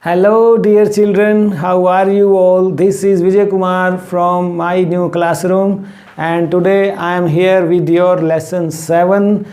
Hello dear children, how are you all? This is Vijay Kumar from my new classroom and today I am here with your lesson 7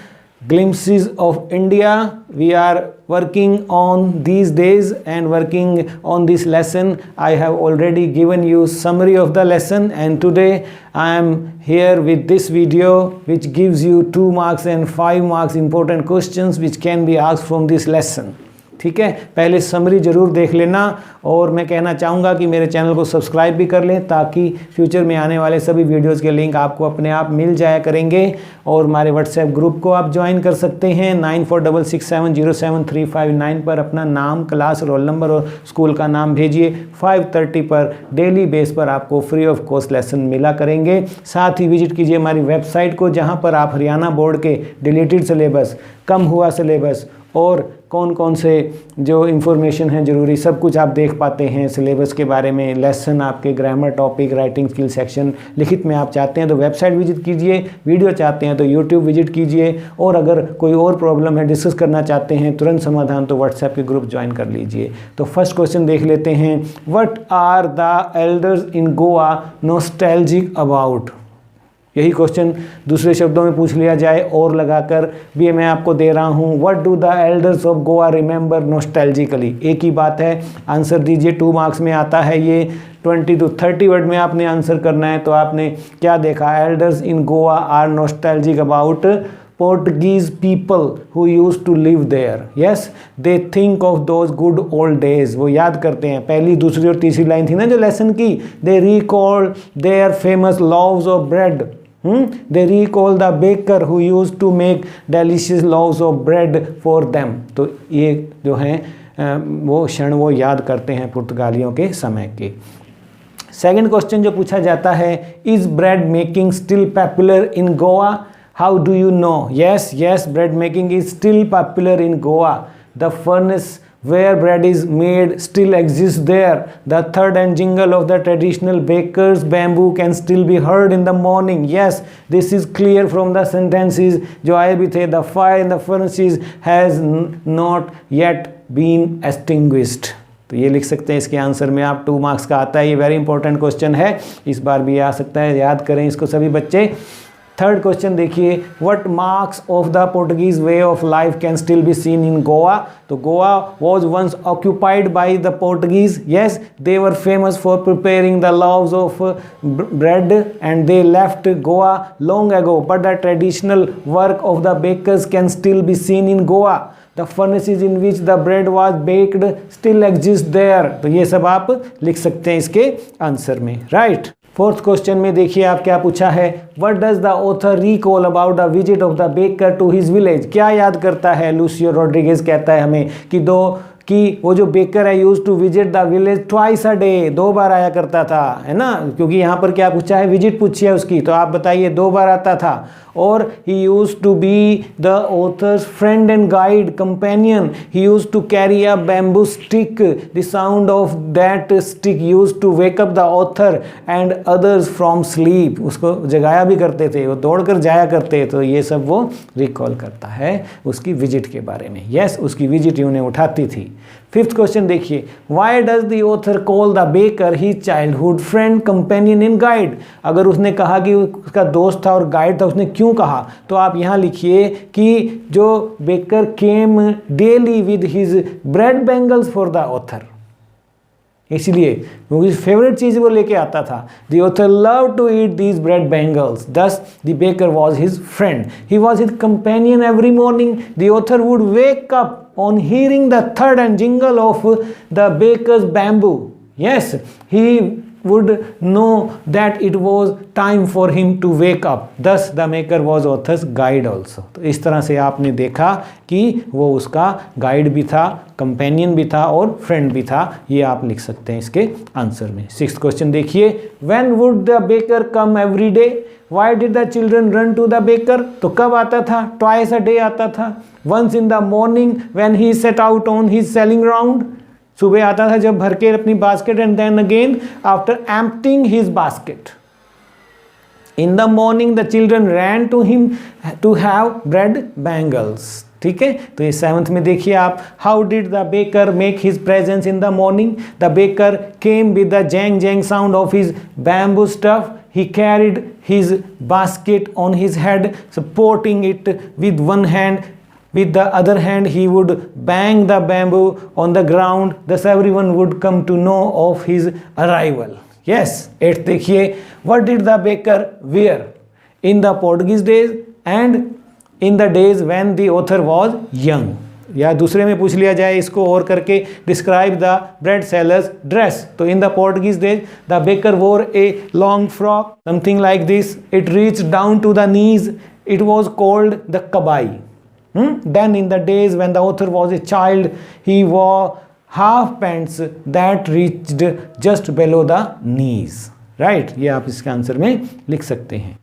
Glimpses of India. We are working on these days and working on this lesson. I have already given you summary of the lesson and today I am here with this video which gives you 2 marks and 5 marks important questions which can be asked from this lesson. ठीक है, पहले summary ज़रूर देख लेना और मैं कहना चाहूँगा कि मेरे चैनल को सब्सक्राइब भी कर लें ताकि फ्यूचर में आने वाले सभी वीडियोस के लिंक आपको अपने आप मिल जाया करेंगे और हमारे व्हाट्सएप ग्रुप को आप ज्वाइन कर सकते हैं 9466707359 पर अपना नाम, क्लास, रोल नंबर और स्कूल का नाम भेजिए। 5:30 पर डेली बेस पर आपको फ्री ऑफ कॉस्ट लेसन मिला करेंगे। साथ ही विजिट कीजिए हमारी वेबसाइट को जहाँ पर आप हरियाणा बोर्ड के डिलीटेड सिलेबस, कम हुआ सिलेबस और कौन कौन से जो इन्फॉर्मेशन है ज़रूरी सब कुछ आप देख पाते हैं सिलेबस के बारे में। लेसन आपके grammar, topic, writing skill section, लिखित में आप चाहते हैं तो वेबसाइट विजिट कीजिए, वीडियो चाहते हैं तो यूट्यूब विजिट कीजिए और अगर कोई और प्रॉब्लम है डिस्कस करना चाहते हैं तुरंत समाधान तो व्हाट्सएप के ग्रुप ज्वाइन कर लीजिए। तो फर्स्ट क्वेश्चन देख लेते हैं। What are the elders in Goa nostalgic about? यही क्वेश्चन दूसरे शब्दों में पूछ लिया जाए और लगाकर भी मैं आपको दे रहा हूँ। What do the elders of Goa remember नॉस्टैल्जिकली? एक ही बात है, आंसर दीजिए। 2 मार्क्स में आता है ये। 20 to 30 वर्ड में आपने आंसर करना है। तो आपने क्या देखा? Elders in Goa are nostalgic about Portuguese people who used to live there. Yes, they think of those good old days. वो याद करते हैं। पहली, दूसरी और तीसरी लाइन थी ना जो लेसन की। They recall their famous loaves of bread. They recall the baker who used to make delicious loaves of bread for them. तो ये जो हैं वो क्षण वो याद करते हैं पुर्तगालियों के समय के। सेकंड क्वेश्चन जो पूछा जाता है, Is bread making still popular in Goa? How do you know? Yes, bread making is still popular in Goa. The furnace where bread is made still exists there. The thud and jingle of the traditional baker's bamboo can still be heard in the morning. Yes, this is clear from the sentences जो आए भी थे। The fire in the furnaces has not yet been extinguished. तो ये लिख सकते हैं इसके आंसर में आप। 2 मार्क्स का आता है, ये वेरी इंपॉर्टेंट क्वेश्चन है, इस बार भी आ सकता है, याद करें इसको सभी बच्चे। थर्ड क्वेश्चन देखिए। What marks of the Portuguese way of life can still be seen in Goa? तो Goa was once occupied by the Portuguese. Yes, they were famous for preparing the loaves of bread and they left Goa long ago but the traditional work of the bakers can still be seen in Goa. The furnaces in which the bread was baked still exist there. तो ये सब आप लिख सकते हैं इसके answer में, right. Fourth question में देखिए आप क्या पूछा है। What does the author recall about the visit of the baker to his village? क्या याद करता है? लूसियो रोड्रिगेज कहता है हमें कि वो जो बेकर है use to visit the village twice a day, 2 बार आया करता था, है ना, क्योंकि यहाँ पर क्या पूछा है? विजिट पूछी है उसकी, तो आप बताइए 2 बार आता था। और he used to be the author's friend and guide companion. He used to carry a bamboo stick, the sound of that stick used to wake up the author and others from sleep. उसको जगाया भी करते थे, वो दौड़ कर जाया करते, तो ये सब वो रिकॉल करता है उसकी विजिट के बारे में। यस, उसकी विजिट उन्हें उठाती थी। फिफ्थ क्वेश्चन देखिए। Why does the author call the baker his childhood friend companion in guide? अगर उसने कहा कि उसका दोस्त था और गाइड था, उसने क्यों कहा? तो आप यहाँ लिखिए कि जो baker came daily with his bread bangles for the author, इसलिए क्योंकि फेवरेट चीज़ वो लेके आता था। The author love to eat these bread bangles, thus the baker was his friend, he was his companion every morning. The author would wake up on hearing the thud and jingle of the baker's bamboo. Yes, he would know that it was time for him to wake up. Thus the maker was author's guide also. तो इस तरह से आपने देखा कि वो उसका guide भी था, कंपेनियन भी था और फ्रेंड भी था। ये आप लिख सकते हैं इसके आंसर में। 6th क्वेश्चन देखिए। When would the baker come every day? Why did the children run to the baker? तो कब आता था? Twice a day आता था। Once in the morning when he set out on his selling round. सुबह आता था जब भर के अपनी basket, and then again after emptying his basket. In the morning the children ran to him to have bread bangles. ठीक है, तो ये 7th में देखिए आप, how did the baker make his presence in the morning, the baker came with the jang jang sound of his bamboo staff, he carried his basket on his head, supporting it with one hand. With the other hand, he would bang the bamboo on the ground. Thus, everyone would come to know of his arrival. Yes, 8th देखिए, what did the baker wear in the Portuguese days and in the days when the author was young? या दूसरे में पूछ लिया जाए इसको और करके, describe the bread seller's dress, तो in the Portuguese days the baker wore a long frock something like this, it reach down to the knees, it was called the kabai. Then in the days when the author was a child, he wore half pants that reached just below the knees. Right? ये आप इसके answer में लिख सकते हैं.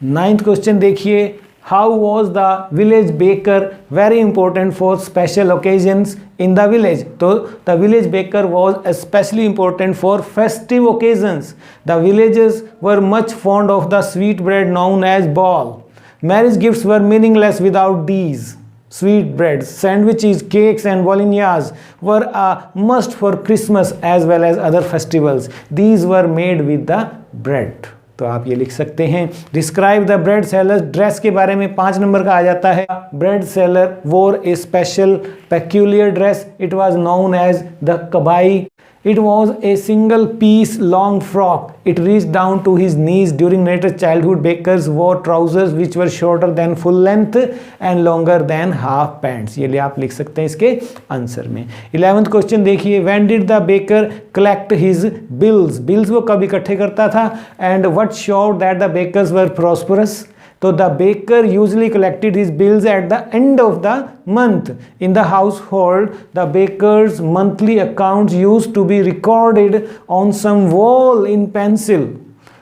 9th question देखिए, how was the village baker very important for special occasions in the village? तो the village baker was especially important for festive occasions. The villagers were much fond of the sweet bread known as ball. Marriage gifts were meaningless without these. Sweet breads, sandwiches, cakes and bolognese were a must for Christmas as well as other festivals. These were made with the bread. तो आप ये लिख सकते हैं, describe the bread seller dress के बारे में 5 number का आ जाता है. ब्रेड सेलर वोर ए special peculiar dress. It was known as the kabai. It was a single piece long frock. It reached down to his knees. During later childhood, bakers wore trousers which were shorter than full length and longer than half pants. ये लिए आप लिख सकते हैं इसके answer में. 11th question देखिए, when did the baker collect his bills? Bills वो कब इकट्ठे करता था? And what showed that the bakers were prosperous? तो the baker usually collected his bills at the end of the month. In the household, the baker's monthly accounts used to be recorded on some wall in pencil.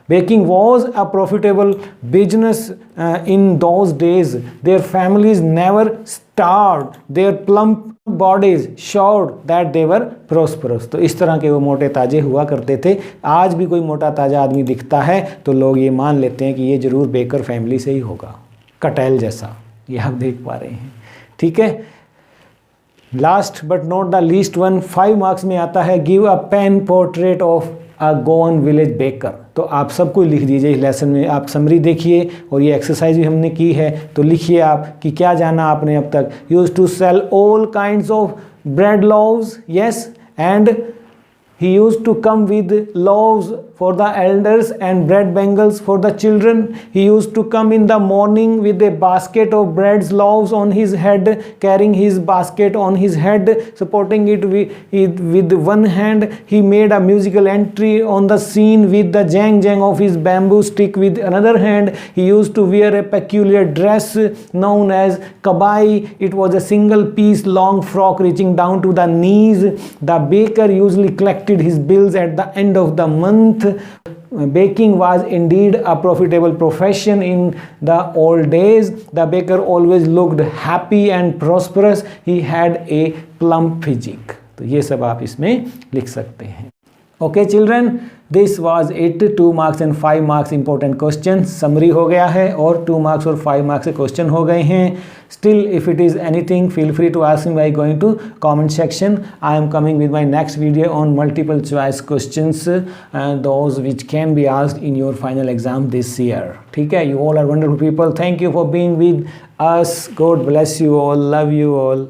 Baking was a profitable business in those days. Their families never starved. Their plump bodies showed that they were prosperous. तो इस तरह के वो मोटे ताजे हुआ करते थे. आज भी कोई मोटा ताजा आदमी दिखता है तो लोग ये मान लेते हैं कि ये जरूर बेकर फैमिली से ही होगा, कटैल जैसा, ये आप देख पा रहे हैं. ठीक है, last but not the least one, 5 marks में आता है, give a pen portrait of a Goan village baker. तो आप सबको लिख दीजिए इस लेसन में, आप समरी देखिए और ये एक्सरसाइज भी हमने की है, तो लिखिए आप कि क्या जाना आपने अब तक. Use to sell all kinds of bread loaves, yes, and he used to come with loaves for the elders and bread bangles for the children. He used to come in the morning with a basket of bread loaves on his head, carrying his basket on his head, supporting it with one hand. He made a musical entry on the scene with the jang jang of his bamboo stick with another hand. He used to wear a peculiar dress known as kabai. It was a single piece long frock reaching down to the knees. The baker usually collected his bills at the end of the month. Baking was indeed a profitable profession in the old days. The baker always looked happy and prosperous. He had a plump physique. तो ये सब आप इसमें लिख सकते हैं. Okay children, this was it. 2 marks and 5 marks important questions. Summary हो गया है और 2 marks और 5 marks के question हो गए हैं. Still, if it is anything, feel free to ask me by going to comment section. I am coming with my next video on multiple choice questions, those which can be asked in your final exam this year. ठीक है, you all are wonderful people. Thank you for being with us. God bless you all. Love you all.